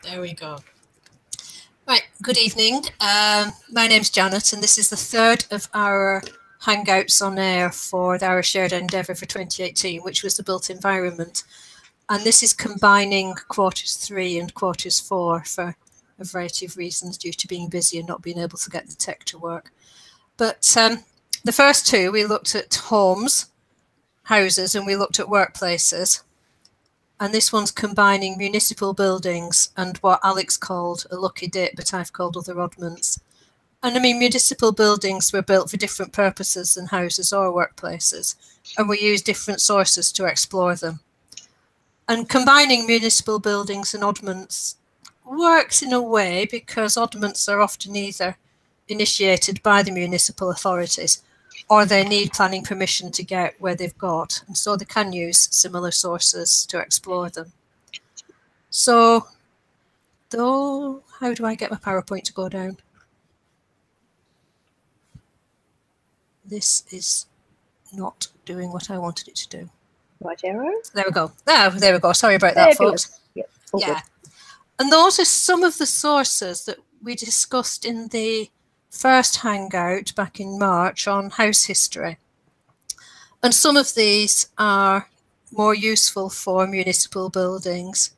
There we go. Right, good evening. My name's Janet, and this is the third of our Hangouts on air for our Shared Endeavour for 2018, which was the built environment. And this is combining quarters 3 and quarters 4 for a variety of reasons due to being busy and not being able to get the tech to work. But the first two, we looked at homes, houses, and we looked at workplaces. And this one's combining municipal buildings and what Alex called a lucky dip, but I've called other oddments. And I mean, municipal buildings were built for different purposes than houses or workplaces, and we use different sources to explore them. And combining municipal buildings and oddments works in a way because oddments are often either initiated by the municipal authorities or they need planning permission to get where they've got. And so they can use similar sources to explore them. So, though, how do I get my PowerPoint to go down? This is not doing what I wanted it to do. Right arrow. There we go. Oh, there we go. Sorry about that, folks. Yep, yeah. And those are some of the sources that we discussed in the first Hangout back in March on house history. And some of these are more useful for municipal buildings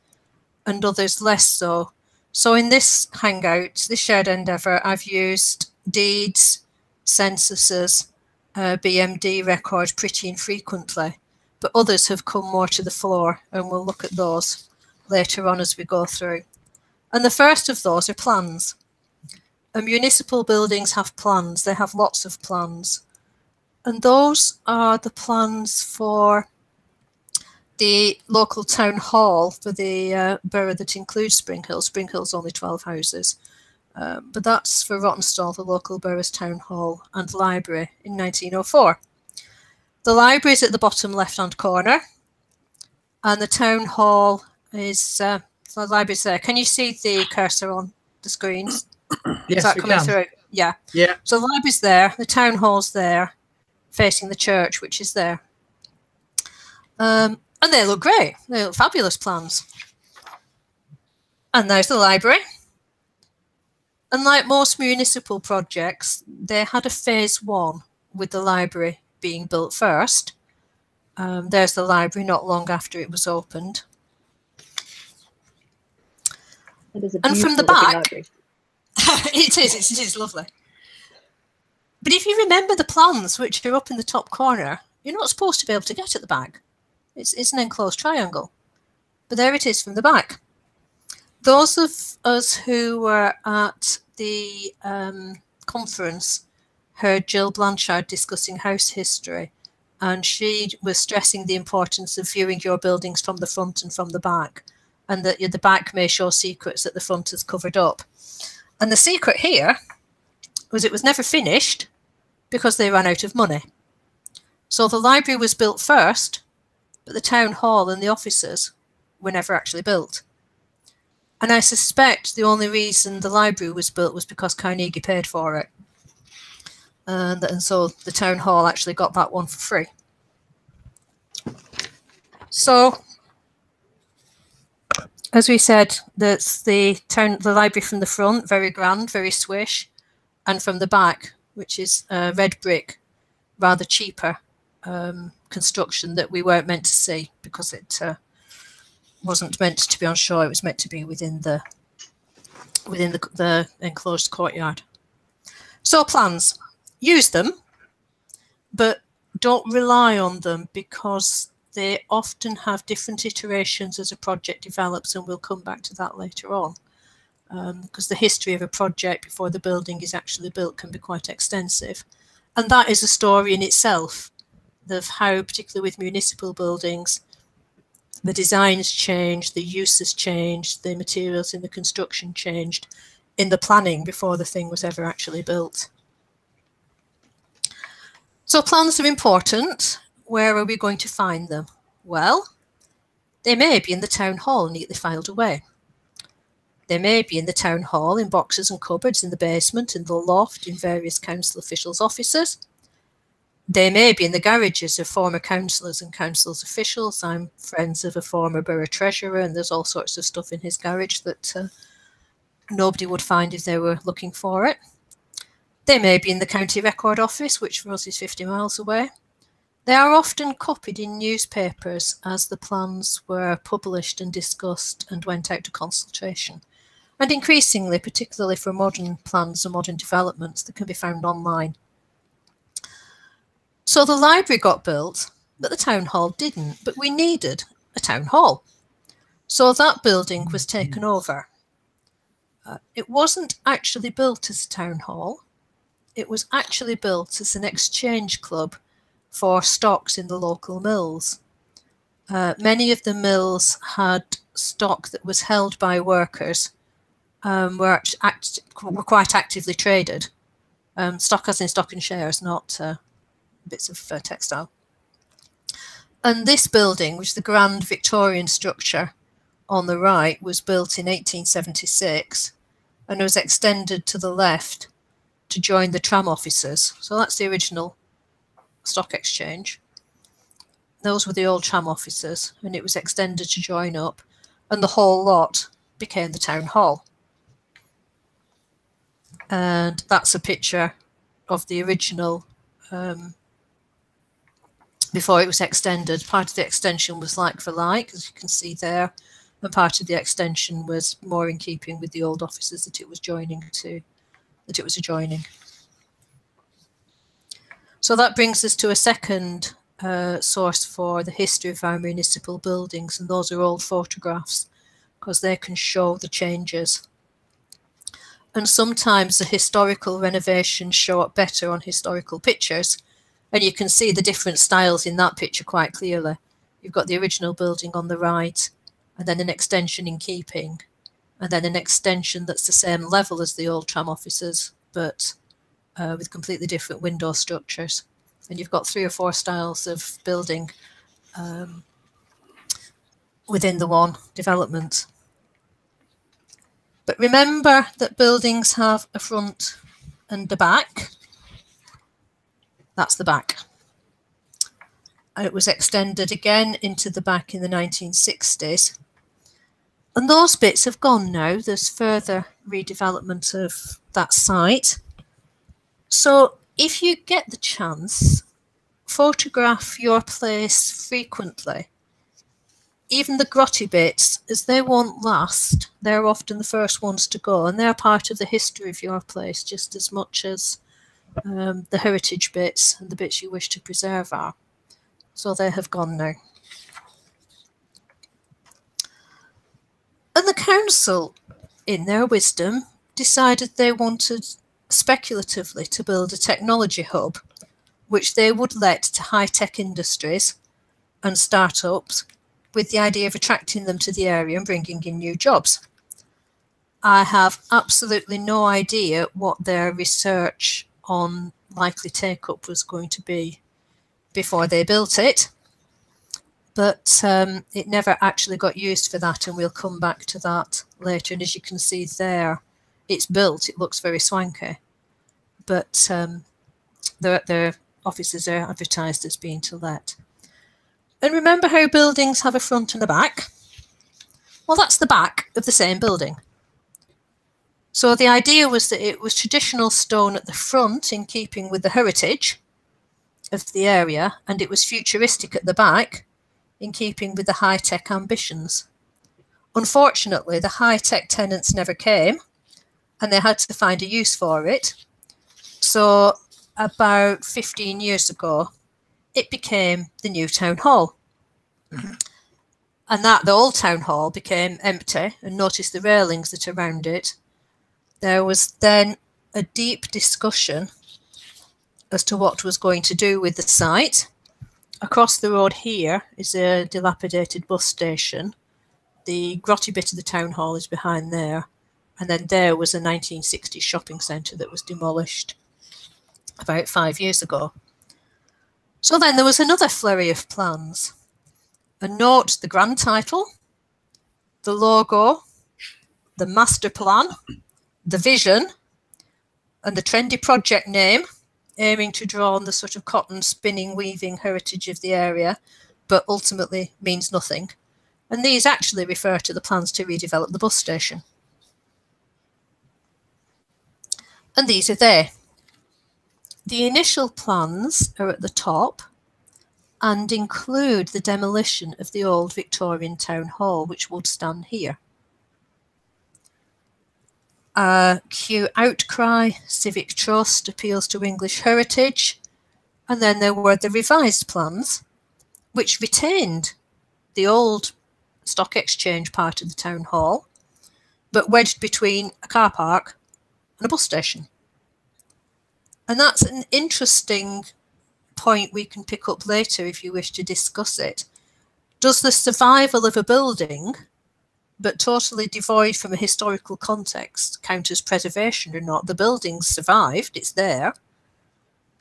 and others less so. So in this Hangout, this Shared Endeavour, I've used deeds, censuses, BMD records pretty infrequently, but others have come more to the fore, and we'll look at those later on as we go through. And the first of those are plans. And municipal buildings have plans. They have lots of plans. And those are the plans for the local town hall for the borough that includes Spring Hill. Spring Hill's only 12 houses. But that's for Rossendale, the local borough's town hall and library in 1904. The library is at the bottom left-hand corner. And the town hall is, the library's there. Can you see the cursor on the screens? Yes, is that coming through? Yeah. Yeah. So the library's there, the town hall's there, facing the church, which is there. And they look great. They look fabulous plans. And there's the library. And like most municipal projects, they had a phase 1 with the library being built first. There's the library not long after it was opened. And from the back, it is lovely. But if you remember the plans, which are up in the top corner, you're not supposed to be able to get at the back. It's an enclosed triangle. But there it is from the back. Those of us who were at the conference heard Jill Blanchard discussing house history, and she was stressing the importance of viewing your buildings from the front and from the back, and that the back may show secrets that the front has covered up. And the secret here was it was never finished because they ran out of money. So the library was built first, but the town hall and the offices were never actually built. And I suspect the only reason the library was built was because Carnegie paid for it. And so the town hall actually got that one for free. So, as we said, that's the library from the front, very grand, very swish, and from the back, which is red brick, rather cheaper construction that we weren't meant to see because it wasn't meant to be on shore. It was meant to be within the enclosed courtyard. So plans, use them, but don't rely on them because they often have different iterations as a project develops, and we'll come back to that later on. Because the history of a project before the building is actually built can be quite extensive. And that is a story in itself of how, particularly with municipal buildings, the designs changed, the uses changed, the materials in the construction changed in the planning before the thing was ever actually built. So plans are important. Where are we going to find them? Well, they may be in the town hall neatly filed away. They may be in the town hall in boxes and cupboards in the basement, in the loft, in various council officials' offices. They may be in the garages of former councillors and council's officials. I'm friends of a former borough treasurer, and there's all sorts of stuff in his garage that nobody would find if they were looking for it. They may be in the county record office, which for us is 50 miles away. They are often copied in newspapers as the plans were published and discussed and went out to consultation. And increasingly, particularly for modern plans and modern developments, that can be found online. So the library got built, but the town hall didn't. But we needed a town hall. So that building was taken over. It wasn't actually built as a town hall. It was actually built as an exchange club for stocks in the local mills. Many of the mills had stock that was held by workers, were quite actively traded. Stock as in stock and shares, not bits of textile. And this building, which is the grand Victorian structure on the right, was built in 1876 and was extended to the left to join the tram offices. So that's the original stock exchange. Those were the old tram offices, and it was extended to join up, and the whole lot became the town hall. And that's a picture of the original before it was extended. Part of the extension was like for like, as you can see there, and part of the extension was more in keeping with the old offices that it was adjoining. So that brings us to a second source for the history of our municipal buildings, and those are old photographs, because they can show the changes. And sometimes the historical renovations show up better on historical pictures, and you can see the different styles in that picture quite clearly. You've got the original building on the right, and then an extension in keeping, and then an extension that's the same level as the old tram offices, but with completely different window structures. And you've got 3 or 4 styles of building within the one development. But remember that buildings have a front and a back. That's the back. And it was extended again into the back in the 1960s. And those bits have gone now. There's further redevelopment of that site. So if you get the chance, photograph your place frequently. Even the grotty bits, as they won't last, they're often the first ones to go, and they're part of the history of your place just as much as the heritage bits and the bits you wish to preserve are. So they have gone now. And the council, in their wisdom, decided they wanted speculatively to build a technology hub, which they would let to high-tech industries and startups, with the idea of attracting them to the area and bringing in new jobs. I have absolutely no idea what their research on likely take-up was going to be before they built it, but it never actually got used for that, and we'll come back to that later. And as you can see there, it's built, it looks very swanky, but their offices are advertised as being to let. And remember how buildings have a front and a back? Well, that's the back of the same building. So the idea was that it was traditional stone at the front in keeping with the heritage of the area, and it was futuristic at the back in keeping with the high-tech ambitions. Unfortunately, the high-tech tenants never came, and they had to find a use for it. So about 15 years ago, it became the new town hall. And the old town hall became empty, and notice the railings that are around it. There was then a deep discussion as to what was going to do with the site. Across the road here is a dilapidated bus station. The grotty bit of the town hall is behind there. And then there was a 1960s shopping centre that was demolished about 5 years ago. So then there was another flurry of plans. And note the grand title, the logo, the master plan, the vision, and the trendy project name, aiming to draw on the sort of cotton spinning, weaving heritage of the area, but ultimately means nothing. And these actually refer to the plans to redevelop the bus station. And these are they. The initial plans are at the top and include the demolition of the old Victorian Town Hall, which would stand here. Cue outcry, civic trust, appeals to English heritage. And then there were the revised plans, which retained the old stock exchange part of the town hall, but wedged between a car park and a bus station. And that's an interesting point we can pick up later if you wish to discuss it. Does the survival of a building, but totally devoid from a historical context, count as preservation or not? The building survived, it's there.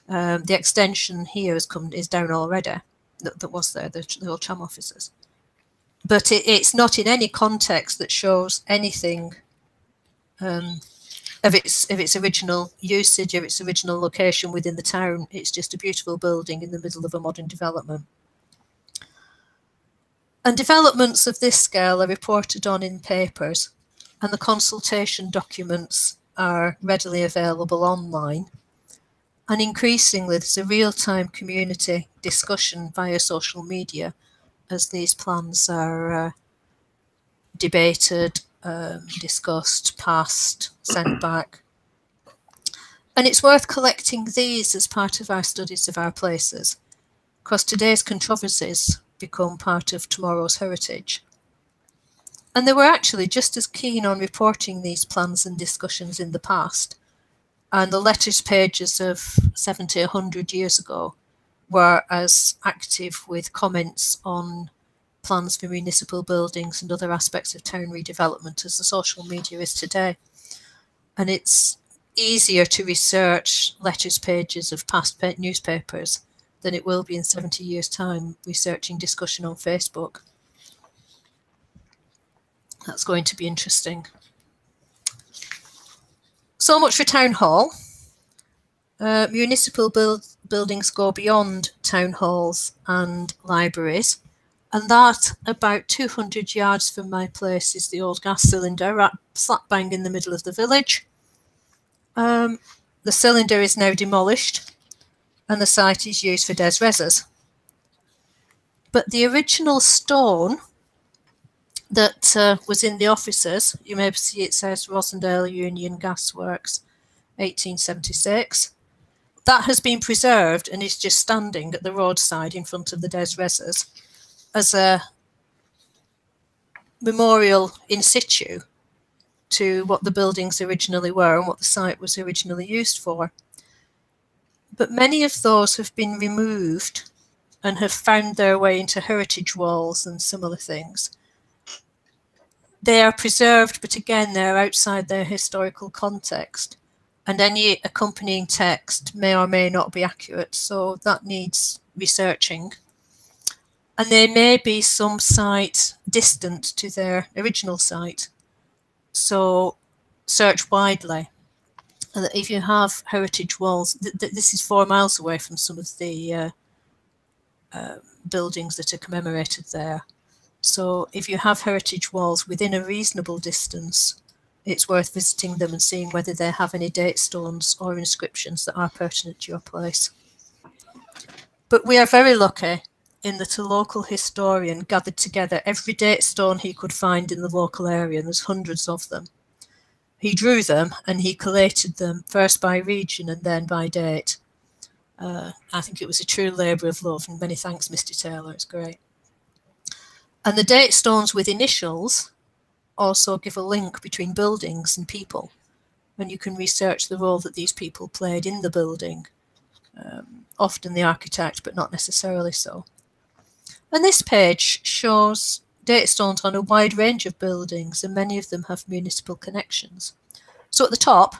The extension here is down already, that was there, the old tram offices. But it's not in any context that shows anything of its original usage, of its original location within the town. It's just a beautiful building in the middle of a modern development. And developments of this scale are reported on in papers, and the consultation documents are readily available online. And increasingly, there's a real-time community discussion via social media as these plans are debated, discussed, passed, sent back. And it's worth collecting these as part of our studies of our places, because today's controversies become part of tomorrow's heritage. And they were actually just as keen on reporting these plans and discussions in the past. And the letters pages of 70, 100 years ago were as active with comments on plans for municipal buildings and other aspects of town redevelopment as the social media is today. And it's easier to research letters pages of past newspapers than it will be in 70 years' time researching discussion on Facebook. That's going to be interesting. So much for Town Hall. Municipal buildings go beyond town halls and libraries, and that about 200 yards from my place is the old gas cylinder, right slap bang in the middle of the village. The cylinder is now demolished and the site is used for des reses. But the original stone that was in the offices, you may see it says Rossendale Union Gas Works, 1876. That has been preserved and is just standing at the roadside in front of the des reses as a memorial in situ to what the buildings originally were and what the site was originally used for. But many of those have been removed and have found their way into heritage walls and similar things. They are preserved, but again, they're outside their historical context, and any accompanying text may or may not be accurate, so that needs researching. And there may be some site distant to their original site, so search widely. And if you have heritage walls, this is 4 miles away from some of the buildings that are commemorated there. So if you have heritage walls within a reasonable distance, it's worth visiting them and seeing whether they have any date stones or inscriptions that are pertinent to your place. But we are very lucky in that a local historian gathered together every date stone he could find in the local area, and there's hundreds of them. He drew them and he collated them first by region and then by date. I think it was a true labour of love, and many thanks, Mr. Taylor, it's great. And the date stones with initials also give a link between buildings and people, and you can research the role that these people played in the building, often the architect, but not necessarily so. And this page shows date stones on a wide range of buildings, and many of them have municipal connections. So at the top,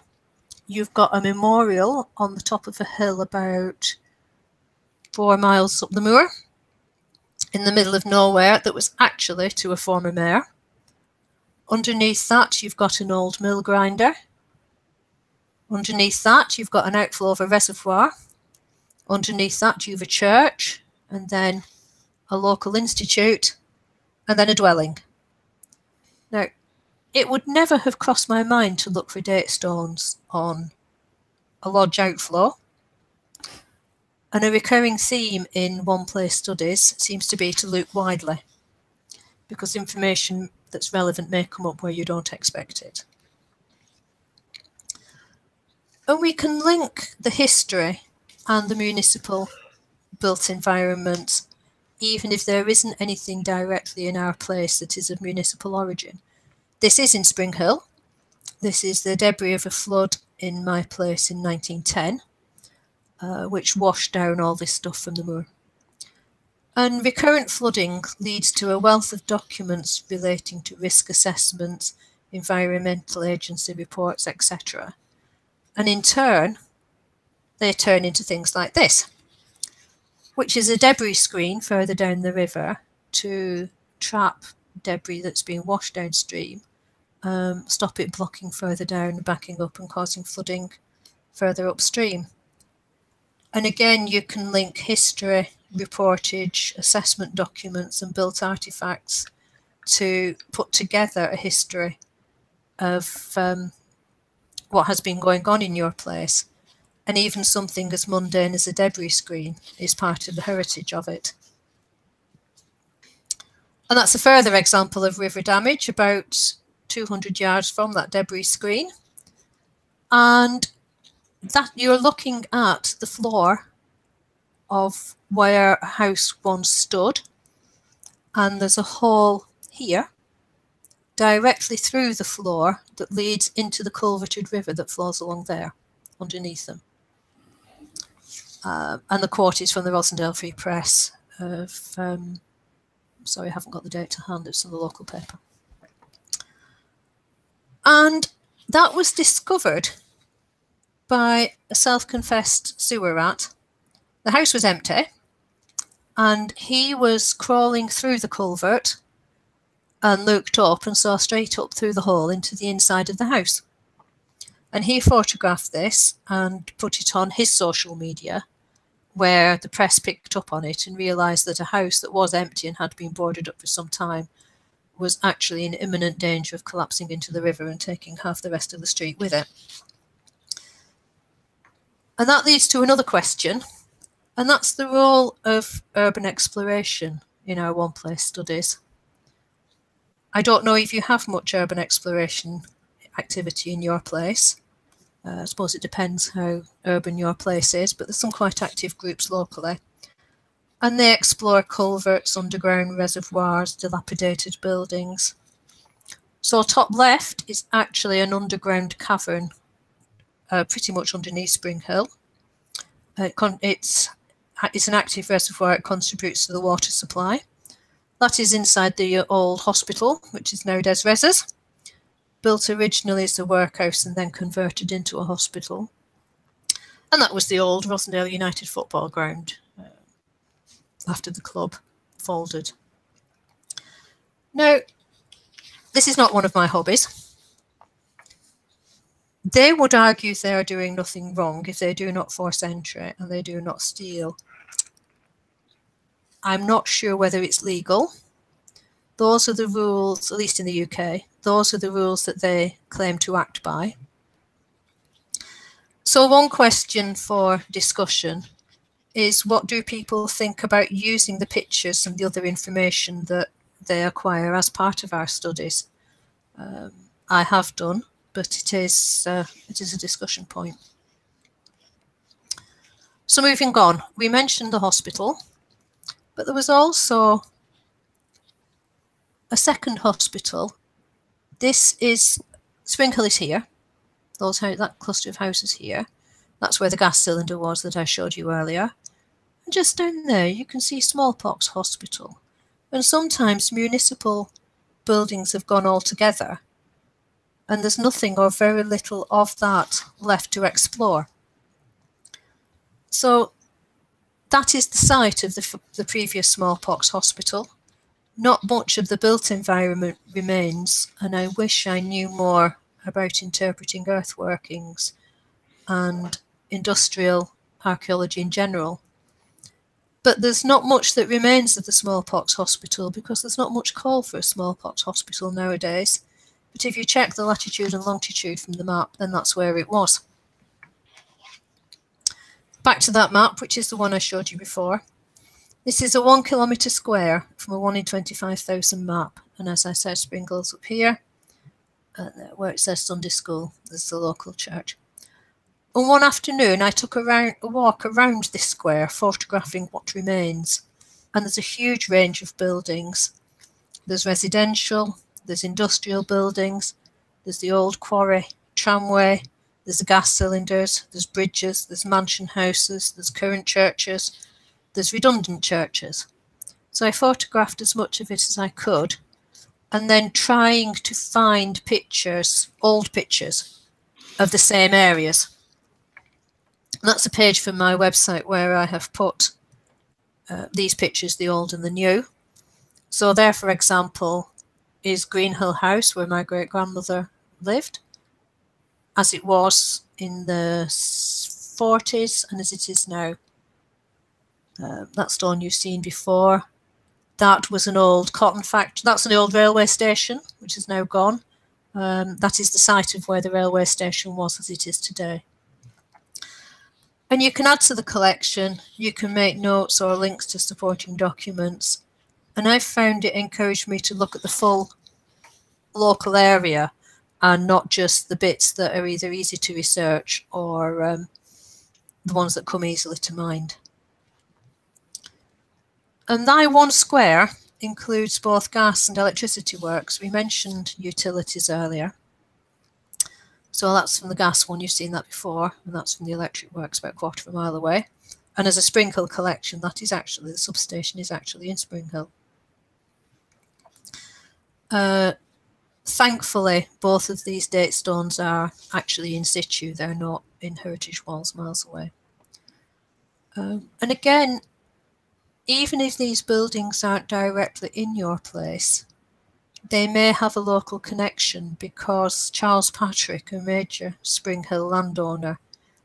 you've got a memorial on the top of a hill about 4 miles up the moor, in the middle of nowhere, that was actually to a former mayor. Underneath that, you've got an old mill grinder. Underneath that, you've got an outflow of a reservoir. Underneath that, you've a church, and then a local institute, and then a dwelling. Now, it would never have crossed my mind to look for date stones on a lodge outflow. And a recurring theme in one place studies seems to be to look widely, because information that's relevant may come up where you don't expect it. And we can link the history and the municipal built environment, even if there isn't anything directly in our place that is of municipal origin. This is in Spring Hill. This is the debris of a flood in my place in 1910, which washed down all this stuff from the moor. And recurrent flooding leads to a wealth of documents relating to risk assessments, environmental agency reports, etc. And in turn, they turn into things like this, which is a debris screen further down the river to trap debris that's being washed downstream, stop it blocking further down, backing up and causing flooding further upstream. And again, you can link history, reportage, assessment documents and built artifacts to put together a history of what has been going on in your place. And even something as mundane as a debris screen is part of the heritage of it. And that's a further example of river damage, about 200 yards from that debris screen. And that you're looking at the floor of where a house once stood. And there's a hole here directly through the floor that leads into the culverted river that flows along there underneath them. And the quote is from the Rossendale Free Press of, sorry, I haven't got the date to hand, it's in the local paper. And that was discovered by a self-confessed sewer rat. The house was empty, and he was crawling through the culvert and looked up and saw straight up through the hole into the inside of the house. And he photographed this and put it on his social media, where the press picked up on it and realised that a house that was empty and had been boarded up for some time was actually in imminent danger of collapsing into the river and taking half the rest of the street with it. And that leads to another question, and that's the role of urban exploration in our one place studies. I don't know if you have much urban exploration activity in your place. I suppose it depends how urban your place is, but there's some quite active groups locally. And they explore culverts, underground reservoirs, dilapidated buildings. So top left is actually an underground cavern, pretty much underneath Spring Hill. It's an active reservoir, it contributes to the water supply. That is inside the old hospital, which is now Des Reses, built originally as a workhouse and then converted into a hospital. And that was the old Rossendale United football ground after the club folded. Now, this is not one of my hobbies. They would argue they are doing nothing wrong if they do not force entry and they do not steal. I'm not sure whether it's legal. Those are the rules, at least in the UK, those are the rules that they claim to act by. So one question for discussion is, what do people think about using the pictures and the other information that they acquire as part of our studies? I have done, but it is a discussion point. So moving on, we mentioned the hospital, but there was also a second hospital. This is, Spring Hill is here, that cluster of houses here. That's where the gas cylinder was that I showed you earlier. And just down there you can see Smallpox Hospital. And sometimes municipal buildings have gone all together and there's nothing or very little of that left to explore. So that is the site of the previous Smallpox Hospital. Not much of the built environment remains, and I wish I knew more about interpreting earth workings and industrial archaeology in general. But there's not much that remains of the smallpox hospital because there's not much call for a smallpox hospital nowadays. But if you check the latitude and longitude from the map, then that's where it was. Back to that map, which is the one I showed you before. This is a 1 kilometre square from a 1 in 25,000 map. And as I said, Spring Hill's up here, where it says Sunday School. There's the local church. And one afternoon, I took a walk around this square, photographing what remains. And there's a huge range of buildings. There's residential, there's industrial buildings, there's the old quarry, tramway, there's the gas cylinders, there's bridges, there's mansion houses, there's current churches, there's redundant churches. So I photographed as much of it as I could, and then trying to find pictures, old pictures, of the same areas. And that's a page from my website where I have put these pictures, the old and the new. So there, for example, is Greenhill House, where my great-grandmother lived, as it was in the 40s and as it is now. That stone you've seen before. That was an old cotton factory. That's an old railway station, which is now gone. That is the site of where the railway station was as it is today. And you can add to the collection, you can make notes or links to supporting documents. And I found it encouraged me to look at the full local area and not just the bits that are either easy to research or the ones that come easily to mind. And that 1 square includes both gas and electricity works. We mentioned utilities earlier. So that's from the gas one, you've seen that before, and that's from the electric works about a quarter of a mile away. And as a Spring Hill collection, that is actually, the substation is actually in Spring Hill. Thankfully, both of these date stones are actually in situ. They're not in heritage walls miles away. And again, even if these buildings aren't directly in your place, they may have a local connection because Charles Patrick, a major Spring Hill landowner,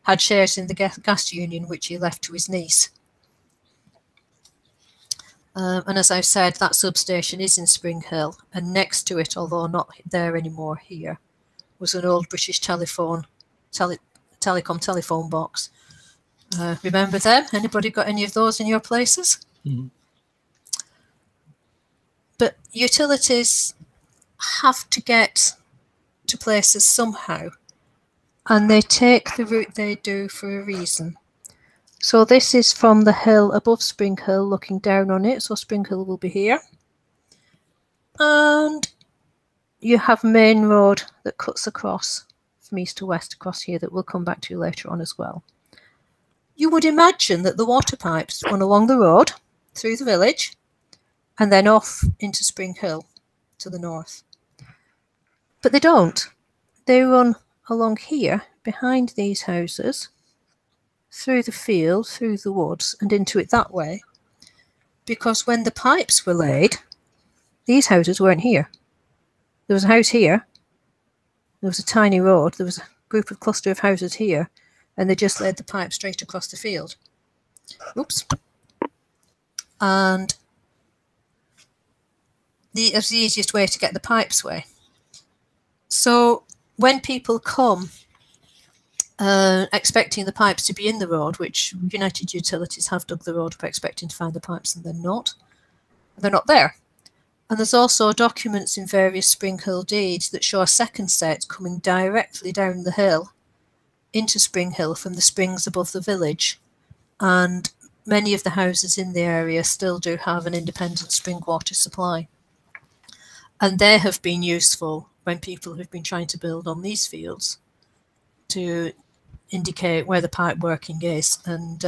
had shares in the gas union which he left to his niece. And as I've said, that substation is in Spring Hill, and next to it, although not there anymore here, was an old British telecom telephone box. Remember them? Anybody got any of those in your places? Mm-hmm. But utilities have to get to places somehow, and they take the route they do for a reason. So this is from the hill above Spring Hill, looking down on it. So Spring Hill will be here. And you have Main Road that cuts across from east to west across here that we'll come back to later on as well. You would imagine that the water pipes run along the road, through the village, and then off into Spring Hill to the north. But they don't. They run along here, behind these houses, through the field, through the woods, and into it that way. Because when the pipes were laid, these houses weren't here. There was a house here, there was a tiny road, there was a cluster of houses here, and they just laid the pipe straight across the field. Oops. And that's the easiest way to get the pipes away. So when people come expecting the pipes to be in the road, which United Utilities have dug the road up expecting to find the pipes, and they're not there. And there's also documents in various Spring Hill deeds that show a second set coming directly down the hill into Spring Hill from the springs above the village. And many of the houses in the area still do have an independent spring water supply. And they have been useful when people have been trying to build on these fields to indicate where the pipe working is and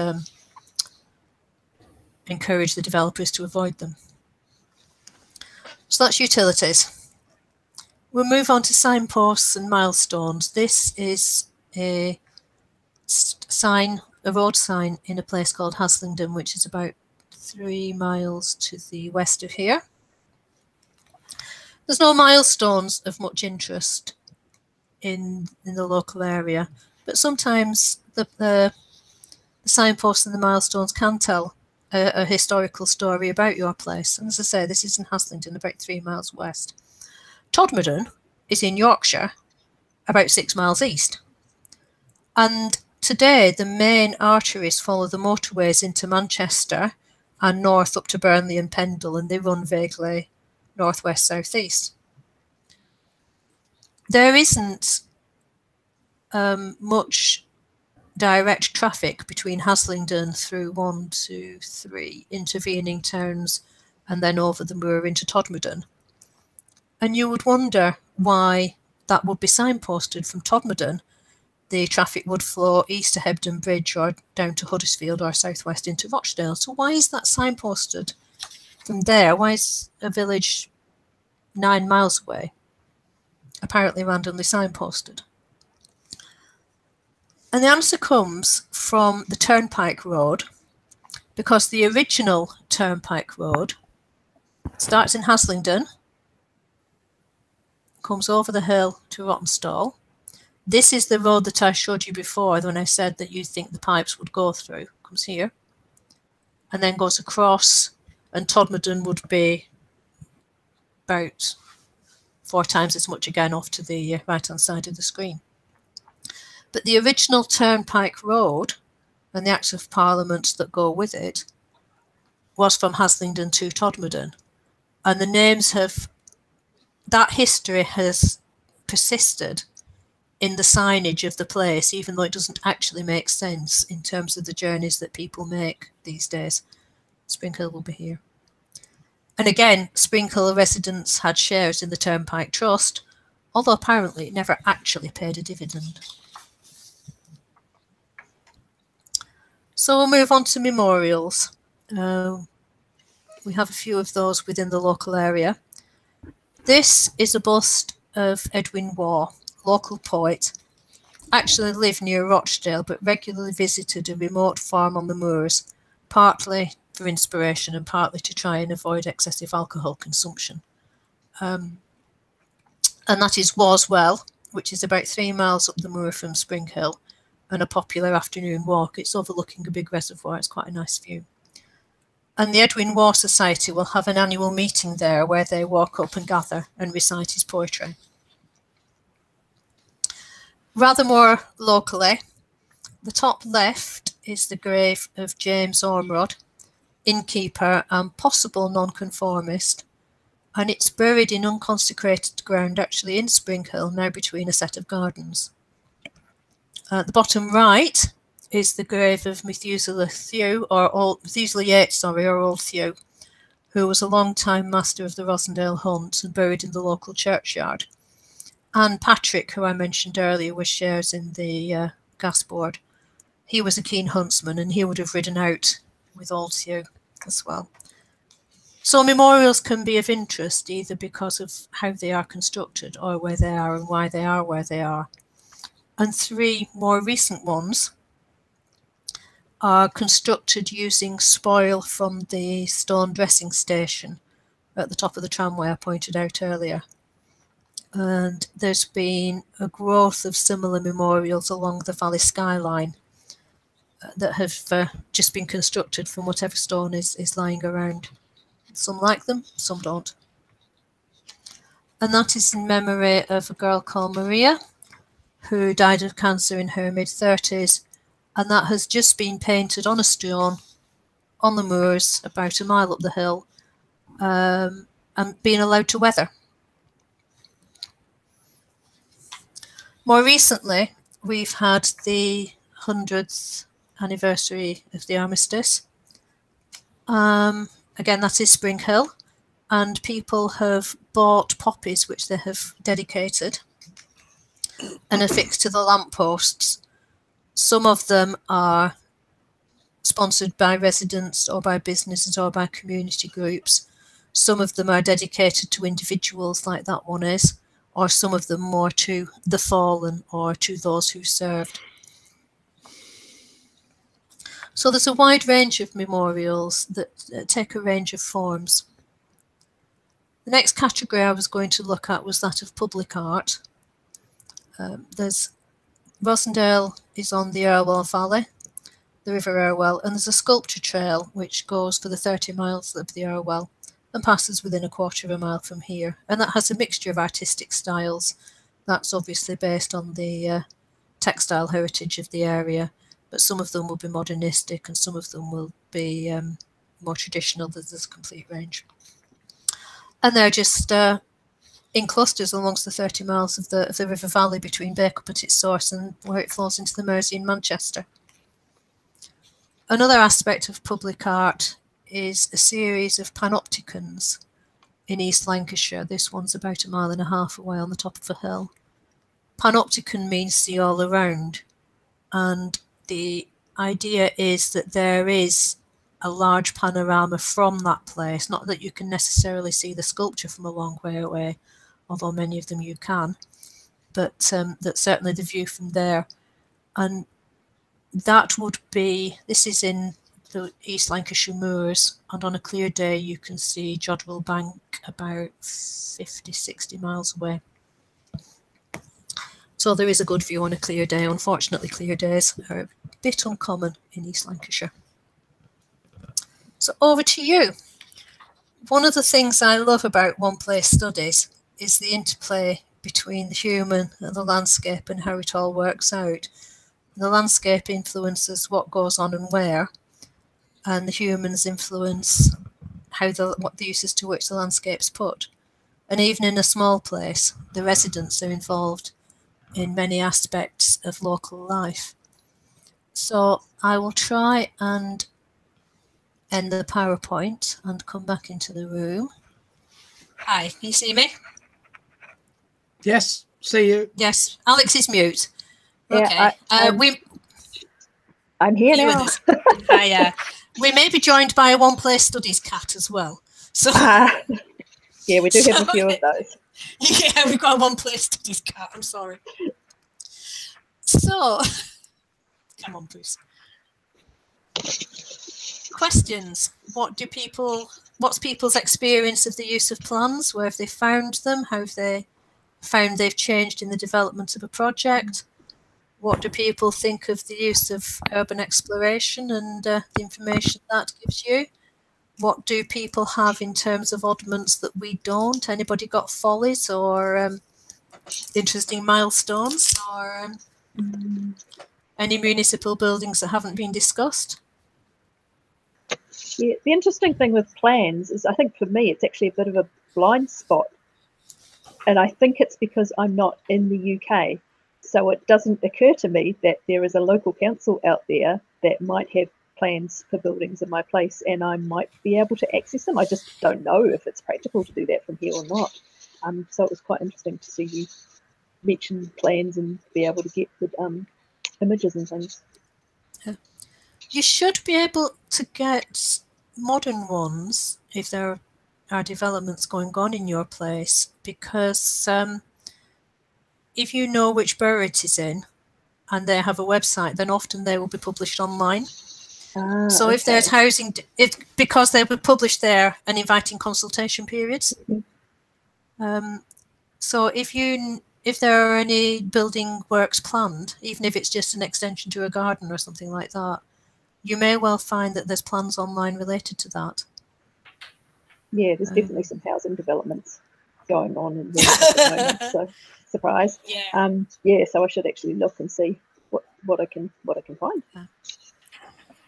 encourage the developers to avoid them. So that's utilities. We'll move on to signposts and milestones. This is a road sign in a place called Haslingden, which is about 3 miles to the west of here. There's no milestones of much interest in the local area, but sometimes the signposts and the milestones can tell a historical story about your place. And as I say, this is in Haslingden, about 3 miles west. Todmorden is in Yorkshire, about 6 miles east. And today, the main arteries follow the motorways into Manchester and north up to Burnley and Pendle, and they run vaguely northwest, southeast. There isn't much direct traffic between Haslingden through 1, 2, 3 intervening towns and then over the moor into Todmorden. And you would wonder why that would be signposted from Todmorden. The traffic would flow east to Hebden Bridge or down to Huddersfield or southwest into Rochdale. So why is that signposted from there? Why is a village 9 miles away apparently randomly signposted? And the answer comes from the Turnpike Road, because the original Turnpike Road starts in Haslingden, comes over the hill to Rossendale. This is the road that I showed you before when I said that you think the pipes would go through. Comes here and then goes across, and Todmorden would be about 4 times as much again off to the right-hand side of the screen. But the original Turnpike Road and the Acts of Parliament that go with it was from Haslingden to Todmorden. And the names have, that history has persisted in the signage of the place, even though it doesn't actually make sense in terms of the journeys that people make these days. Springhill will be here. And again, Springhill residents had shares in the Turnpike Trust, although apparently it never actually paid a dividend. So we'll move on to memorials. We have a few of those within the local area. This is a bust of Edwin Waugh, local poet. Actually lived near Rochdale, but regularly visited a remote farm on the moors, partly for inspiration and partly to try and avoid excessive alcohol consumption. And that is Waughswell, which is about 3 miles up the moor from Springhill, and a popular afternoon walk. It's overlooking a big reservoir. It's quite a nice view. And the Edwin Waugh Society will have an annual meeting there where they walk up and gather and recite his poetry. Rather more locally, the top left is the grave of James Ormerod, innkeeper and possible nonconformist, and it's buried in unconsecrated ground actually in Springhill, now between a set of gardens. At the bottom right is the grave of Methuselah Yates, or Old Thew, who was a long-time master of the Rossendale hunt and buried in the local churchyard. And Patrick, who I mentioned earlier, was shares in the gas board. He was a keen huntsman and he would have ridden out with Old Thew as well. So memorials can be of interest either because of how they are constructed or where they are and why they are where they are. And 3 more recent ones are constructed using spoil from the stone dressing station at the top of the tramway I pointed out earlier. And there's been a growth of similar memorials along the valley skyline that have just been constructed from whatever stone is lying around. Some like them, some don't. And that is in memory of a girl called Maria, who died of cancer in her mid-30s, and that has just been painted on a stone on the moors about a mile up the hill, and being allowed to weather. More recently, we've had the 100th anniversary of the armistice. Again, that is Springhill, and people have bought poppies which they have dedicated and affixed to the lampposts. Some of them are sponsored by residents or by businesses or by community groups. Some of them are dedicated to individuals, like that one is, or some of them more to the fallen or to those who served. So there's a wide range of memorials that take a range of forms. The next category I was going to look at was that of public art. There's Rossendale is on the Irwell Valley, the River Irwell, and there's a sculpture trail which goes for the 30 miles of the Irwell and passes within a quarter of a mile from here. And that has a mixture of artistic styles. That's obviously based on the textile heritage of the area, but some of them will be modernistic and some of them will be more traditional. There's a complete range. And they're just in clusters alongst the 30 miles of the River Valley between Bacup at its source and where it flows into the Mersey in Manchester. Another aspect of public art is a series of panopticons in East Lancashire. This one's about 1.5 miles away on the top of a hill. Panopticon means see all around, and the idea is that there is a large panorama from that place, not that you can necessarily see the sculpture from a long way away, although many of them you can, but that's certainly the view from there. And that would be, this is in the East Lancashire moors, and on a clear day you can see Jodwell Bank about 50, 60 miles away. So there is a good view on a clear day. Unfortunately, clear days are a bit uncommon in East Lancashire. So over to you. One of the things I love about One Place Studies is the interplay between the human and the landscape and how it all works out. The landscape influences what goes on and where, and the humans influence what the uses to which the landscape's put. And even in a small place, the residents are involved in many aspects of local life. So I will try and end the PowerPoint and come back into the room. Hi, can you see me? Yes, see you. Yes, Alex is mute. Yeah, okay. I'm here now. Hi, we may be joined by a One Place Studies cat as well. So yeah, we do have a few of those. Yeah, we've got a One Place Studies cat. I'm sorry. So, come on, please. Questions. What's people's experience of the use of plans? Where have they found them? How have they found they've changed in the development of a project? What do people think of the use of urban exploration and the information that gives you? What do people have in terms of oddments that we don't? Anybody got follies or interesting milestones or any municipal buildings that haven't been discussed? Yeah, the interesting thing with plans is I think for me it's actually a bit of a blind spot. And I think it's because I'm not in the UK. So it doesn't occur to me that there is a local council out there that might have plans for buildings in my place and I might be able to access them. I just don't know if it's practical to do that from here or not. So it was quite interesting to see you mention plans and be able to get good images and things. Yeah. You should be able to get modern ones if there are developments going on in your place, because if you know which borough it is in and they have a website, then often they will be published online. So okay. if there's housing, because they were published there and inviting consultation periods. Mm-hmm. So if there are any building works planned, even if it's just an extension to a garden or something like that, you may well find that there's plans online related to that. Yeah, there's definitely some housing developments going on in there at the moment. So surprise. Yeah. So I should actually look and see what I can find. Yeah.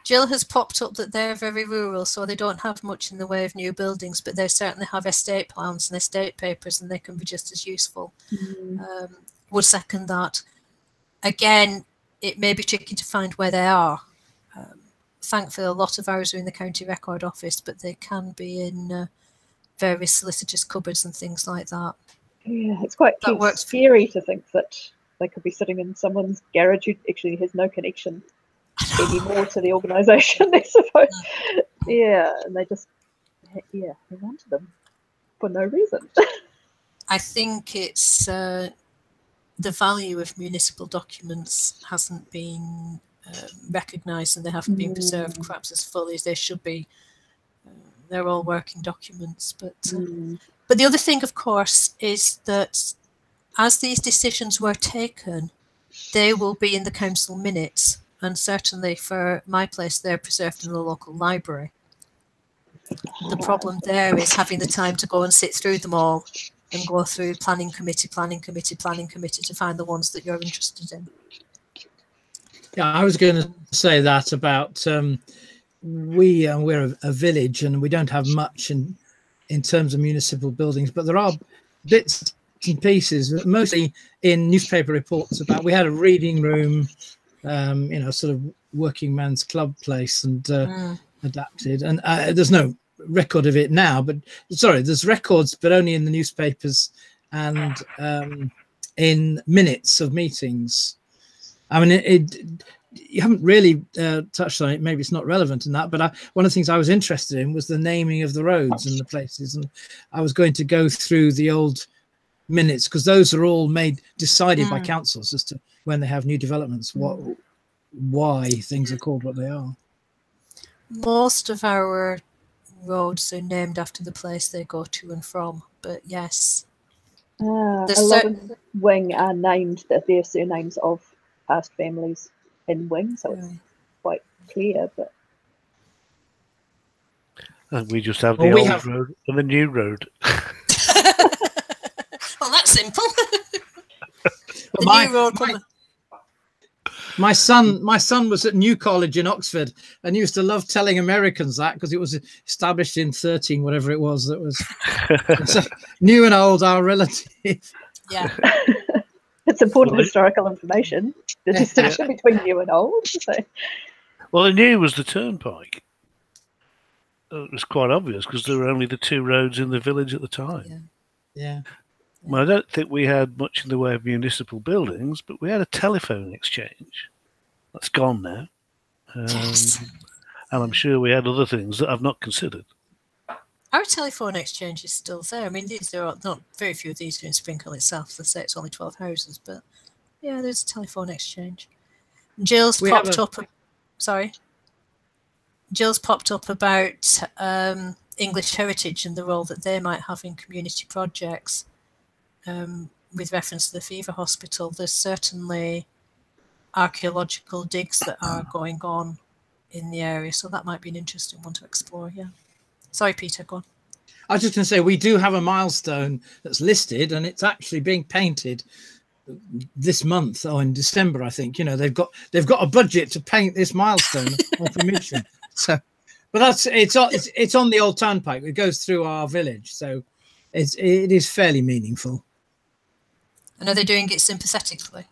Jill has popped up that they're very rural, so they don't have much in the way of new buildings, but they certainly have estate plans and estate papers, and they can be just as useful. Would second that. Again, it may be tricky to find where they are. Thankfully, a lot of ours are in the County Record Office, but they can be in various solicitors' cupboards and things like that. Yeah, it's quite scary to think that they could be sitting in someone's garage who actually has no connection anymore to the organisation, I suppose. Yeah, and they just hang on to them for no reason. I think it's the value of municipal documents hasn't been recognised, and they haven't been preserved perhaps as fully as they should be. They're all working documents, but the other thing, of course, is that as these decisions were taken, they will be in the council minutes, and certainly for my place, they're preserved in the local library. The problem there is having the time to go and sit through them all and go through planning committee to find the ones that you're interested in. Yeah, I was going to say that about we're a village and we don't have much in terms of municipal buildings, but there are bits and pieces, mostly in newspaper reports about. We had a reading room, sort of working man's club place, and adapted. And there's no record of it now, but there's records, but only in the newspapers and in minutes of meetings. I mean, you haven't really touched on it. Maybe it's not relevant in that, but one of the things I was interested in was the naming of the roads and the places. And I was going to go through the old minutes, because those are all decided by councils as to when they have new developments, why things are called what they are. Most of our roads are named after the place they go to and from, but yes. A lot of Wing are named their surnames of past families in Wing, so it's quite clear. But and we just have the old road and the new road. Well, that's simple. My son was at New College in Oxford and used to love telling Americans that, because it was established in 13, whatever it was. That was so new and old are relative. Yeah. It's important historical information, the distinction between new and old. So. Well, the new was the turnpike. It was quite obvious because there were only the two roads in the village at the time. Yeah. Well, I don't think we had much in the way of municipal buildings, but we had a telephone exchange. That's gone now. Yes. And I'm sure we had other things that I've not considered. Our telephone exchange is still there. I mean, these are not very few of these are in Sprinkle itself. They say it's only 12 houses, but yeah, there's a telephone exchange. Jill's popped up. Sorry. Jill's popped up about English heritage and the role that they might have in community projects. With reference to the Fever Hospital, there's certainly archaeological digs that are going on in the area, so that might be an interesting one to explore. Yeah. Sorry, Peter, go on. I was just going to say, we do have a milestone that's listed, and it's actually being painted this month, or in December, I think. You know, they've got a budget to paint this milestone on permission. So, but it's on the old turnpike. It goes through our village, so it is fairly meaningful. And are they doing it sympathetically?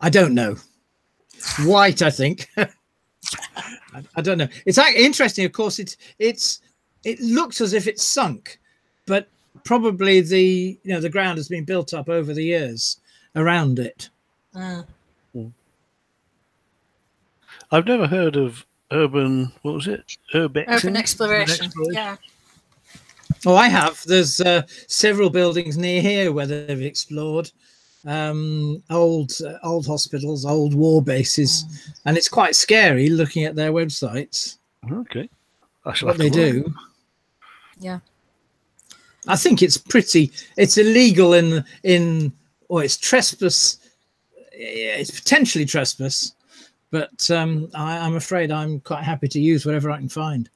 I don't know. White, I think. I don't know. It's interesting. Of course, it looks as if it's sunk, but probably the ground has been built up over the years around it. I've never heard of urban. What was it? Urbex. Urban exploration. Yeah. Oh, I have. There's several buildings near here where they've explored old hospitals, old war bases, and it's quite scary looking at their websites. Okay, what they do. Yeah, I think it's illegal it's trespass. It's potentially trespass, but I'm afraid I'm quite happy to use whatever I can find.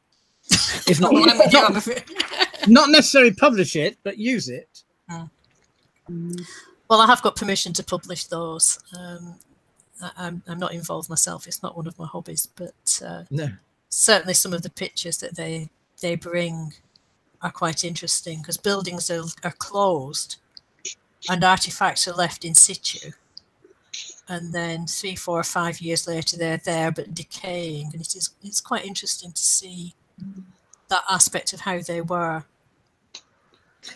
If not, not necessarily publish it, but use it. Well, I have got permission to publish those. I'm not involved myself. It's not one of my hobbies, but no. Certainly some of the pictures that they bring are quite interesting, because buildings are closed and artifacts are left in situ. And then 3, 4, or 5 years later, they're there but decaying. And it's quite interesting to see that aspect of how they were.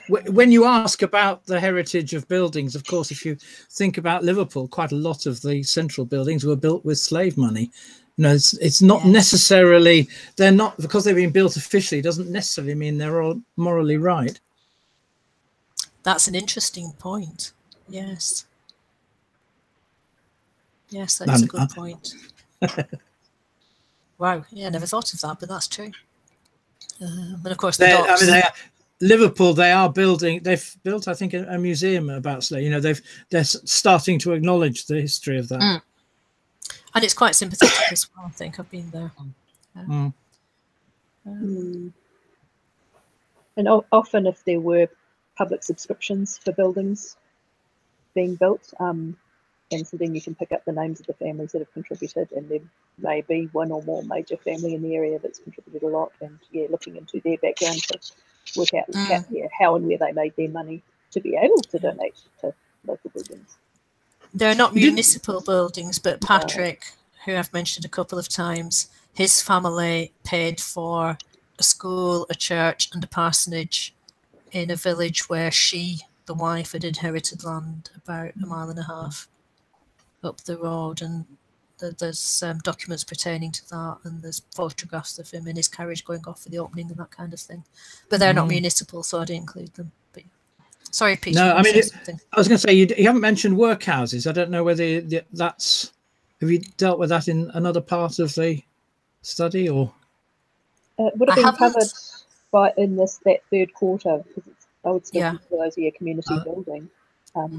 When you ask about the heritage of buildings, of course, if you think about Liverpool, quite a lot of the central buildings were built with slave money. You know, it's not necessarily, they're not, because they've been built officially, doesn't necessarily mean they're all morally right. That's an interesting point. Yes. Yes, that's a good point. Wow. Yeah, I never thought of that, but that's true. And of course, the docks. Liverpool, they've built, I think, a museum about Slade. You know, they're starting to acknowledge the history of that. And it's quite sympathetic as well, I think. I've been there. And often if there were public subscriptions for buildings being built, and so then you can pick up the names of the families that have contributed, and there may be one or more major family in the area that's contributed a lot, and looking into their background to work out how and where they made their money to be able to donate to local buildings. They're not municipal buildings, but Patrick, who I've mentioned a couple of times, his family paid for a school, a church and a parsonage in a village where the wife, had inherited land about 1.5 miles up the road, and there's documents pertaining to that, and there's photographs of him in his carriage going off for the opening and that kind of thing. But they're not municipal, so I didn't include them. But sorry, Peter. No, I mean, I was going to say, you haven't mentioned workhouses. I don't know whether that's... Have you dealt with that in another part of the study, or...? Would have been covered in that third quarter, because I would still consider those a community building. But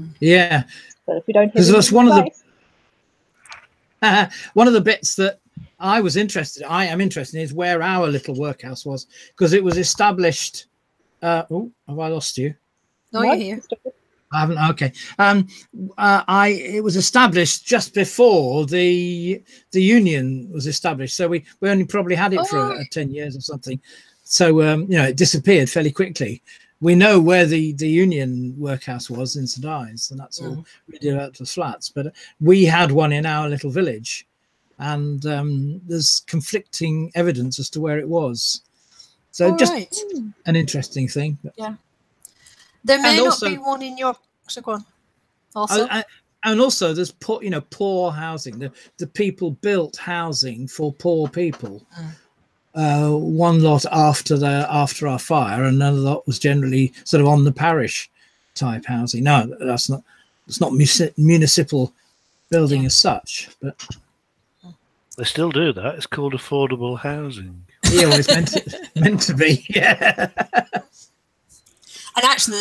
if we don't have that's one of the bits that I am interested in is where our little workhouse was, because it was established. Have I lost you? No, you're here. I haven't. Okay. It was established just before the union was established, so we only probably had it for 10 years or something. So it disappeared fairly quickly. We know where the union workhouse was in St Ives, and that's all redeveloped as flats. But we had one in our little village, and there's conflicting evidence as to where it was. So an interesting thing. Yeah. There may not be one in your... So go on. Also? And also there's poor housing. The people built housing for poor people. One lot after our fire, and another lot was generally sort of on the parish type housing. No, it's not municipal building as such, but they still do that. It's called affordable housing. Yeah, well, it's meant to be. Yeah. And actually,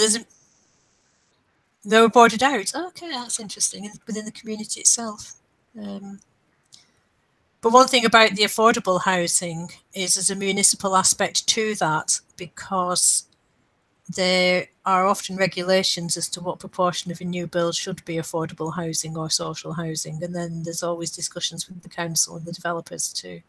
they were boarded out. Okay, that's interesting, within the community itself. But one thing about the affordable housing is there's a municipal aspect to that, because there are often regulations as to what proportion of a new build should be affordable housing or social housing. And then there's always discussions with the council and the developers to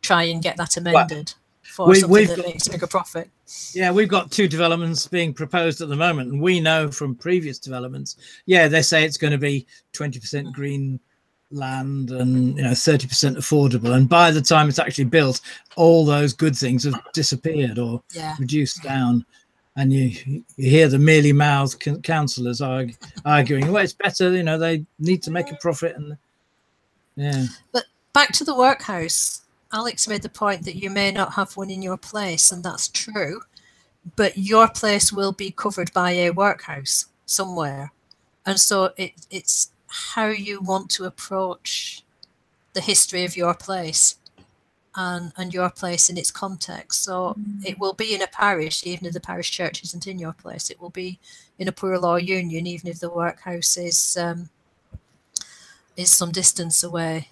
try and get that amended for something that makes a bigger profit. Yeah, we've got 2 developments being proposed at the moment, and we know from previous developments, they say it's going to be 20% green land and 30% affordable, and by the time it's actually built, all those good things have disappeared or reduced down, and you hear the mealy mouthed councillors arguing, well, it's better, they need to make a profit. And but back to the workhouse, Alex made the point that you may not have one in your place, and that's true, but your place will be covered by a workhouse somewhere. And so it's how you want to approach the history of your place and your place in its context. So it will be in a parish, even if the parish church isn't in your place. It will be in a poor law union, even if the workhouse is some distance away.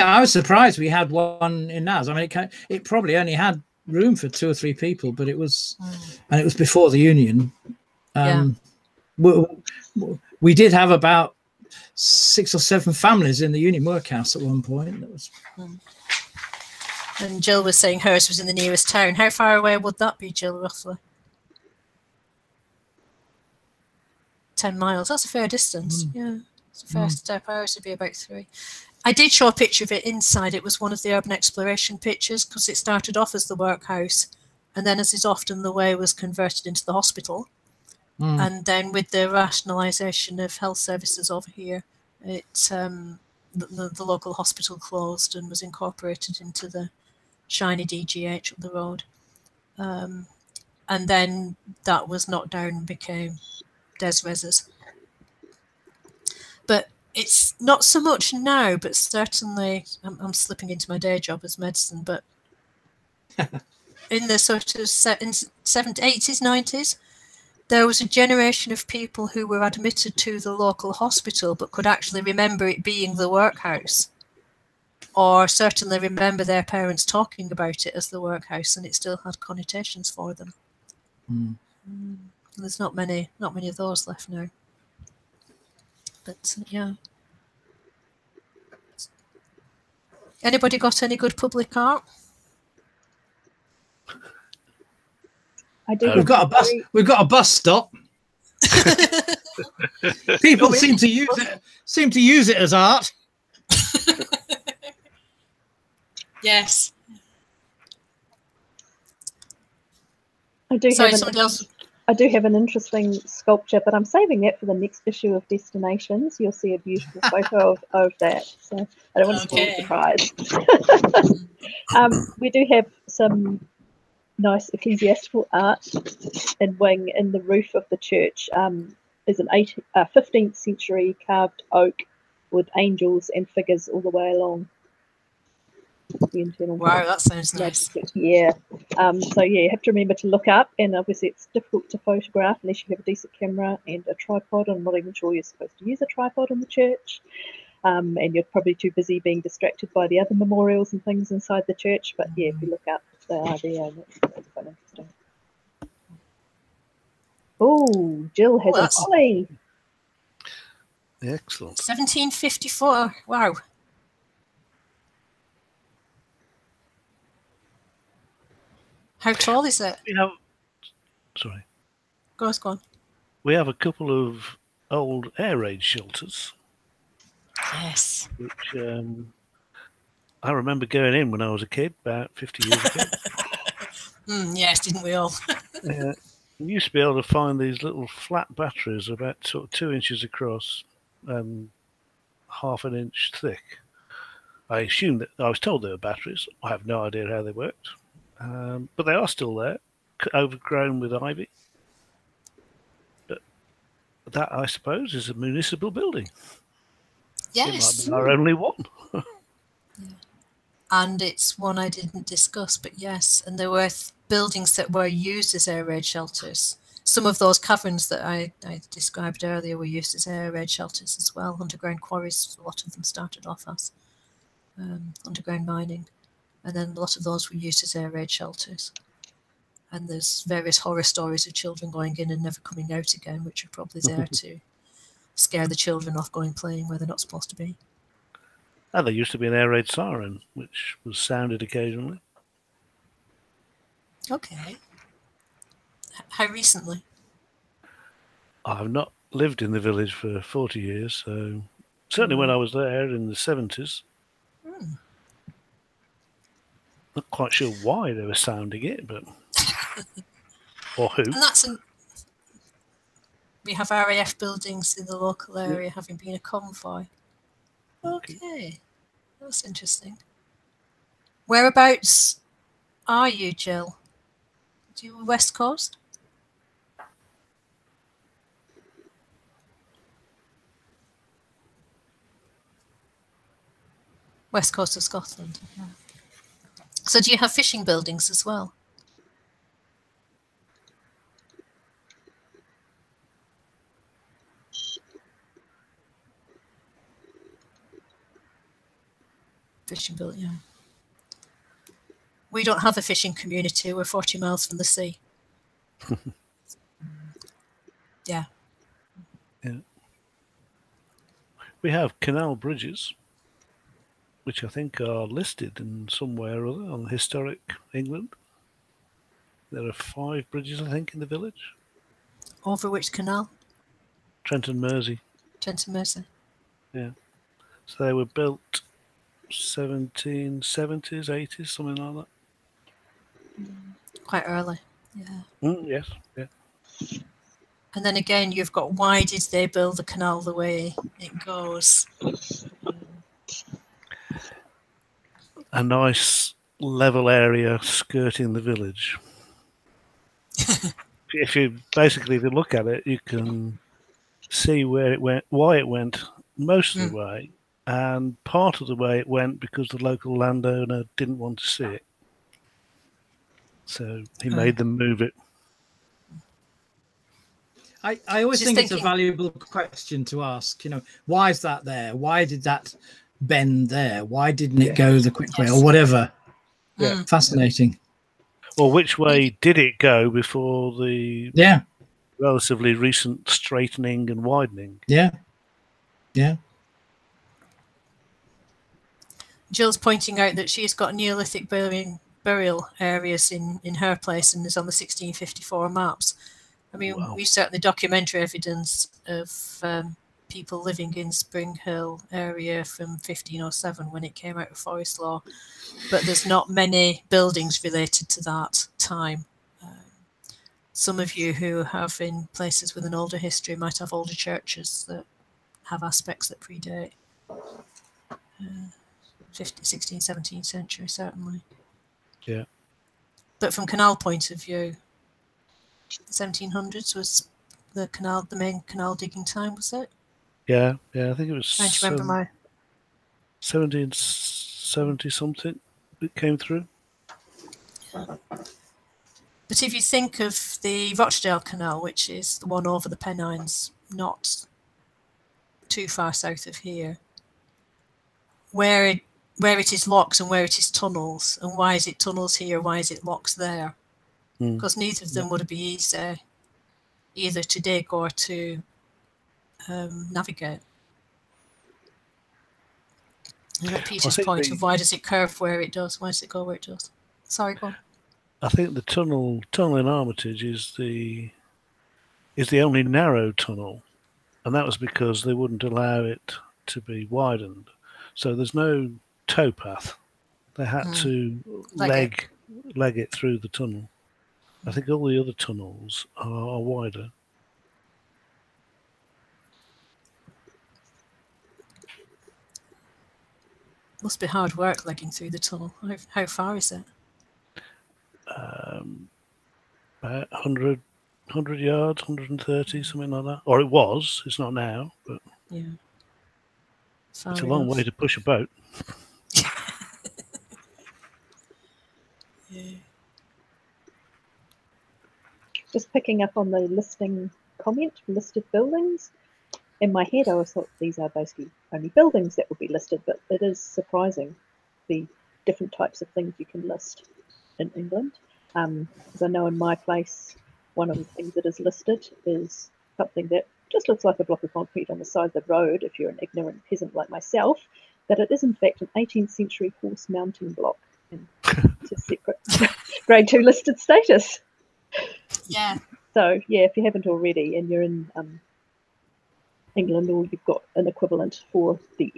I was surprised we had one in Naz. I mean, it probably only had room for 2 or 3 people, but it was, and it was before the union. We did have about 6 or 7 families in the union workhouse at one point. That was. And Jill was saying hers was in the nearest town. How far away would that be, Jill, roughly? 10 miles. That's a fair distance. Yeah, it's a fair step. Ours would be about 3. I did show a picture of it inside. It was one of the urban exploration pictures, because it started off as the workhouse, and then, as is often the way, was converted into the hospital. And then with the rationalisation of health services over here, the local hospital closed and was incorporated into the shiny DGH up the road. And then that was knocked down and became Des Reses. But it's not so much now, but certainly I'm slipping into my day job as medicine, but in the sort of 70s, 80s, 90s, there was a generation of people who were admitted to the local hospital but could actually remember it being the workhouse, or certainly remember their parents talking about it as the workhouse, and it still had connotations for them. There's not many of those left now. But yeah. Anybody got any good public art? I do. We've got a bus. We've got a bus stop. People seem to use it as art. Yes. I do Sorry, have somebody else. I do have an interesting sculpture, but I'm saving that for the next issue of Destinations. You'll see a beautiful photo of that. So I don't want to spoil the surprise. We do have some nice ecclesiastical art in wing in the roof of the church. Is an 15th century carved oak with angels and figures all the way along the internal. Wow, that sounds nice. Yeah. So yeah, you have to remember to look up, and obviously it's difficult to photograph unless you have a decent camera and a tripod. I'm not even sure you're supposed to use a tripod in the church. And you're probably too busy being distracted by the other memorials and things inside the church. But yeah, if you look up, they are there. That's quite interesting. Oh, Jill has a holly. Excellent. 1754. Wow. How tall is it? Sorry. Go on. We have a couple of old air raid shelters. Yes. Which I remember going in when I was a kid, about 50 years ago. Yes, didn't we all? Yeah. You used to be able to find these little flat batteries about sort of 2 inches across and half an inch thick. I assumed that I was told they were batteries. I have no idea how they worked, but they are still there, overgrown with ivy. But that, I suppose, is a municipal building. Yes. It might be our only one. Yeah. And it's one I didn't discuss, but yes, and there were buildings that were used as air raid shelters. Some of those caverns that I described earlier were used as air raid shelters as well. Underground quarries, a lot of them started off as underground mining, and then a lot of those were used as air raid shelters. And there's various horror stories of children going in and never coming out again, which are probably there to scare the children off going playing where they're not supposed to be. And there used to be an air raid siren, which was sounded occasionally. Okay. How recently? I've not lived in the village for 40 years, so certainly when I was there in the 70s. Not quite sure why they were sounding it, but or who. And we have RAF buildings in the local area, having been a convoy. Okay, that's interesting. Whereabouts are you, Jill? Do you West Coast? West Coast of Scotland. Yeah. So do you have fishing buildings as well? Fishing building, yeah. We don't have a fishing community. We're 40 miles from the sea. Yeah. Yeah. We have canal bridges, which I think are listed in some way or other on Historic England. There are 5 bridges, I think, in the village. Over which canal? Trent and Mersey. Trent and Mersey. Yeah. So they were built 1770s, 80s, something like that. Quite early. Yeah. Yes. Yeah. And then again, you've got why did they build the canal the way it goes? A nice level area skirting the village. if you look at it, you can see where it went, why it went most of the way, and part of the way it went because the local landowner didn't want to see it. So he made them move it. I always Just think it's a thinking- valuable question to ask. You know, why is that there? Why did that bend there? Why didn't it go the quick way or Yes. whatever? Yeah. Fascinating. Or which way did it go before the Yeah. relatively recent straightening and widening? Yeah. Yeah. Jill's pointing out that she's got Neolithic burial areas in her place and is on the 1654 maps. I mean, Wow. we've certainly documentary evidence of people living in Spring Hill area from 1507 when it came out of forest law, but there's not many buildings related to that time. Some of you who have in places with an older history might have older churches that have aspects that predate 15th, 16th, 17th century, certainly. Yeah. But from canal point of view, 1700s was the main canal digging time, was it? Yeah. I think it was Trying to remember my 1770 something it came through. But if you think of the Rochdale Canal, which is the one over the Pennines, not too far south of here, where it is locks and where it is tunnels, and why is it tunnels here, why is it locks there? Because neither of them would be easy either to dig or to navigate. And at Peter's point of why does it curve where it does, why does it go where it does? Sorry, go on. I think the tunnel in Armitage is the only narrow tunnel, and that was because they wouldn't allow it to be widened. So there's no towpath. They had to leg it through the tunnel. I think all the other tunnels are wider. Must be hard work legging through the tunnel. How far is it? About 100 yards, 130, something like that. Or it was. It's not now, but Yeah. Far it's a long way to push a boat. Yeah. Just picking up on the listing comment, listed buildings. In my head, I always thought these are basically only buildings that would be listed, but it is surprising the different types of things you can list in England. Because I know in my place, one of the things that is listed is something that just looks like a block of concrete on the side of the road, if you're an ignorant peasant like myself, that it is in fact an 18th century horse mounting block. And it's a separate grade 2 listed status. Yeah. So, yeah, if you haven't already and you're in England, or you've got an equivalent for the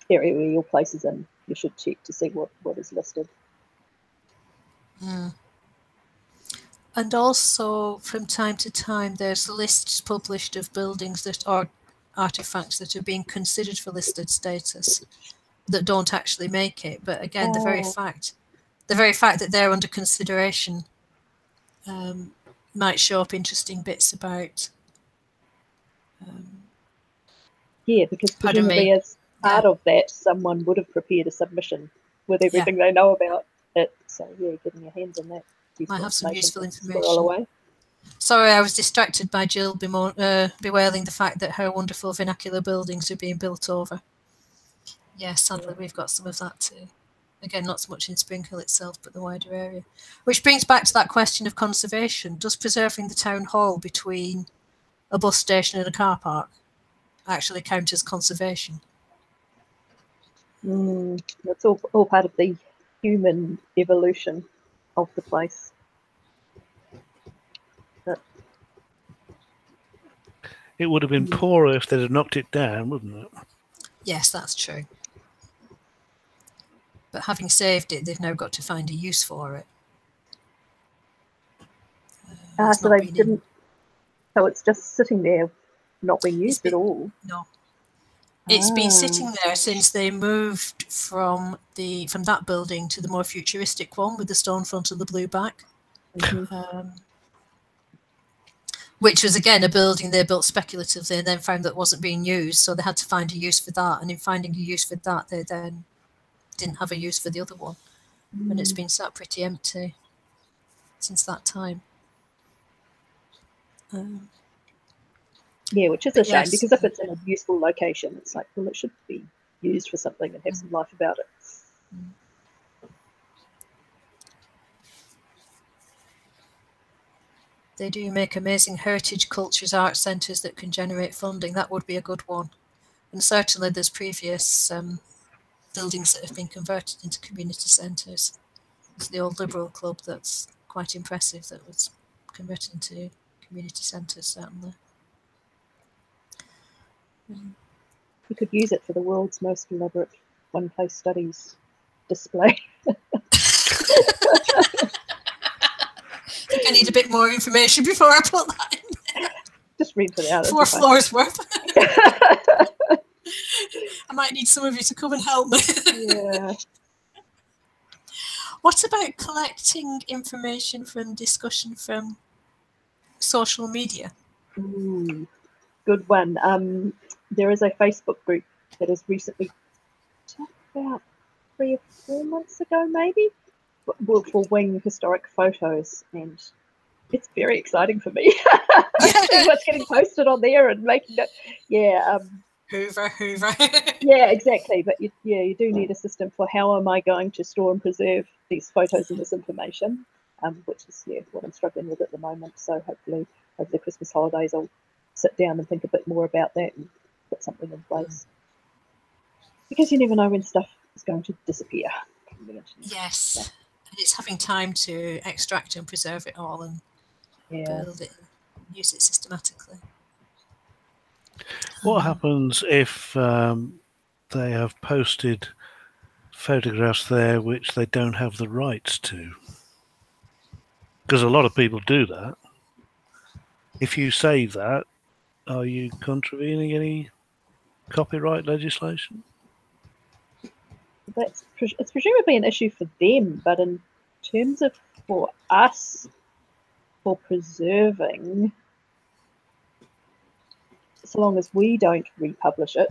area where your place is in, you should check to see what is listed. And also, from time to time, there's lists published of buildings that are artifacts that are being considered for listed status that don't actually make it. But again, the very fact that they're under consideration might show up interesting bits about. Yeah, because presumably as part of that, someone would have prepared a submission with everything they know about it. So, yeah, getting your hands on that. Might have some useful information. Squirrel away. Sorry, I was distracted by Jill bewailing the fact that her wonderful vernacular buildings are being built over. Yes, sadly, we've got some of that too. Again, not so much in Spring Hill itself, but the wider area. Which brings back to that question of conservation. Does preserving the town hall between a bus station and a car park actually count as conservation? That's all part of the human evolution of the place. It would have been poorer if they'd have knocked it down, wouldn't it? Yes, that's true. But having saved it, they've now got to find a use for it. So they didn't. So it's just sitting there, not being used at all. No, it's been sitting there since they moved from that building to the more futuristic one with the stone front and the blue back. Which was, again, a building they built speculatively and then found that wasn't being used, so they had to find a use for that. And in finding a use for that, they then didn't have a use for the other one. And it's been sat pretty empty. since that time. Yeah, which is a shame, yes. because if it's in a useful location, it's like, well, it should be used for something and have some life about it. They do make amazing heritage cultures art centres that can generate funding. That would be a good one. And certainly there's previous buildings that have been converted into community centres. It's the old Liberal Club that's quite impressive, that was converted into community centres, certainly. You could use it for the world's most elaborate one-place studies display. I think I need a bit more information before I put that in there. Just rent it out. 4 floors worth. I might need some of you to come and help me. Yeah. What about collecting information from discussion from social media? Ooh, good one. There is a Facebook group that has recently, about 3 or 4 months ago, maybe, for Wing historic photos, and it's very exciting for me. Seeing what's getting posted on there and making it. Yeah. Hoover. Yeah, exactly. But you do need a system for how am I going to store and preserve these photos and this information, which is what I'm struggling with at the moment. So hopefully over the Christmas holidays I'll sit down and think a bit more about that and put something in place. Because you never know when stuff is going to disappear. Yes, and it's having time to extract and preserve it all and build it and use it systematically. What happens if they have posted photographs there which they don't have the rights to? Because a lot of people do that. If you save that, are you contravening any copyright legislation? It's presumably an issue for them, but in terms of for us, for preserving, so long as we don't republish it.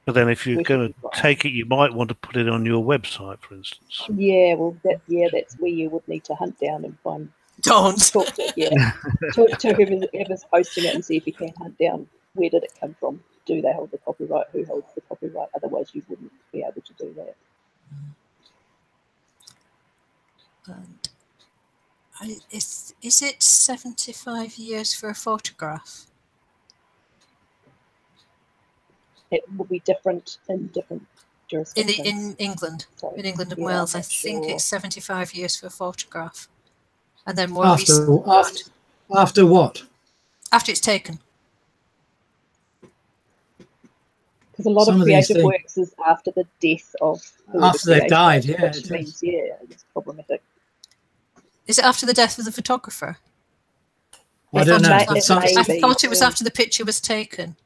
But then if you're going to take it, you might want to put it on your website, for instance. Yeah, well, that's where you would need to hunt down and find. Don't. Talk to whoever's posting it and see if you can hunt down where did it come from. Do they hold the copyright? Who holds the copyright? Otherwise, you wouldn't be able to do that. And is it 75 years for a photograph? It will be different in different jurisdictions. In England, in England and Wales, I think it's 75 years for a photograph, and then more recently, after what? After it's taken. Because a lot of creative works is after the death of after they've died, which means it's problematic. Is it after the death of the photographer? I don't know. I thought it was after the picture was taken.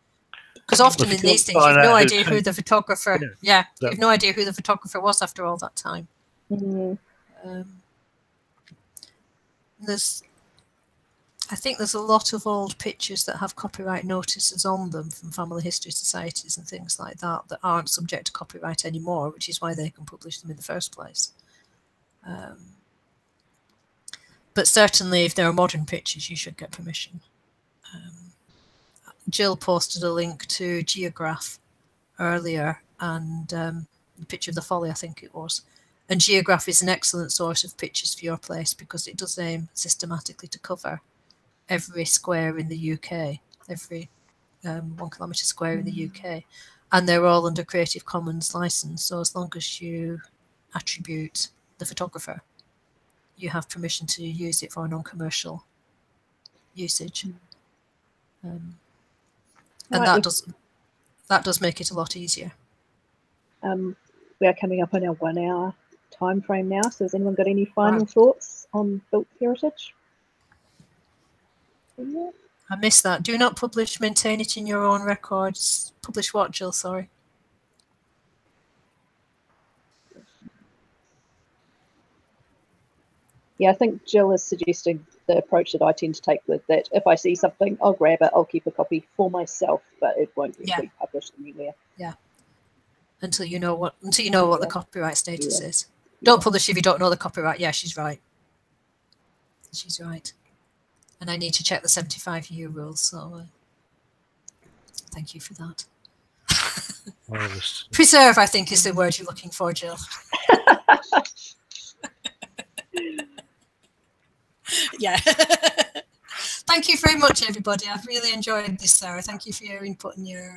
Because often in these things, you've no idea who the photographer. You've no idea who the photographer was after all that time. I think there's a lot of old pictures that have copyright notices on them from family history societies and things like that that aren't subject to copyright anymore, which is why they can publish them in the first place. But certainly, if there are modern pictures, you should get permission. Jill posted a link to Geograph earlier, and the picture of the folly, I think it was. And Geograph is an excellent source of pictures for your place because it does aim systematically to cover every square in the UK, every 1 kilometre square in the UK. And they're all under Creative Commons license. So as long as you attribute the photographer, you have permission to use it for non-commercial usage. And that does make it a lot easier. We are coming up on our 1 hour time frame now. So has anyone got any final thoughts on built heritage? Yeah. I missed that. Do not publish, maintain it in your own records. Publish what, Jill? Sorry. Yeah, I think Jill is suggesting the approach that I tend to take with that. If I see something, I'll grab it. I'll keep a copy for myself, but it won't be published anywhere. Yeah. Until you know what the copyright status is. Don't publish if you don't know the copyright. Yeah, she's right. she's right. And I need to check the 75-year rule, so thank you for that. Preserve, I think, is the word you're looking for, Jill. Yeah. Thank you very much, everybody. I've really enjoyed this, Sarah. Thank you for your input and your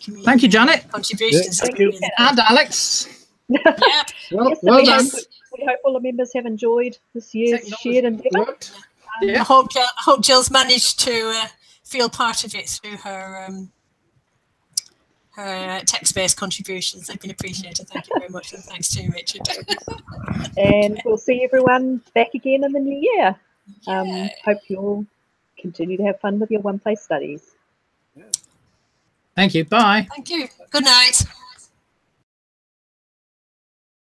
community. Thank you, Janet. Contributions. Thank you. And Alex. Yeah. Well done. We hope all the members have enjoyed this year's Shared Endeavour. I hope Jill's managed to feel part of it through her her text-based contributions. They've been appreciated. Thank you very much, and thanks to Richard. And we'll see everyone back again in the new year. Yay. Hope you all continue to have fun with your one-place studies. Thank you. Bye. Thank you. Good night.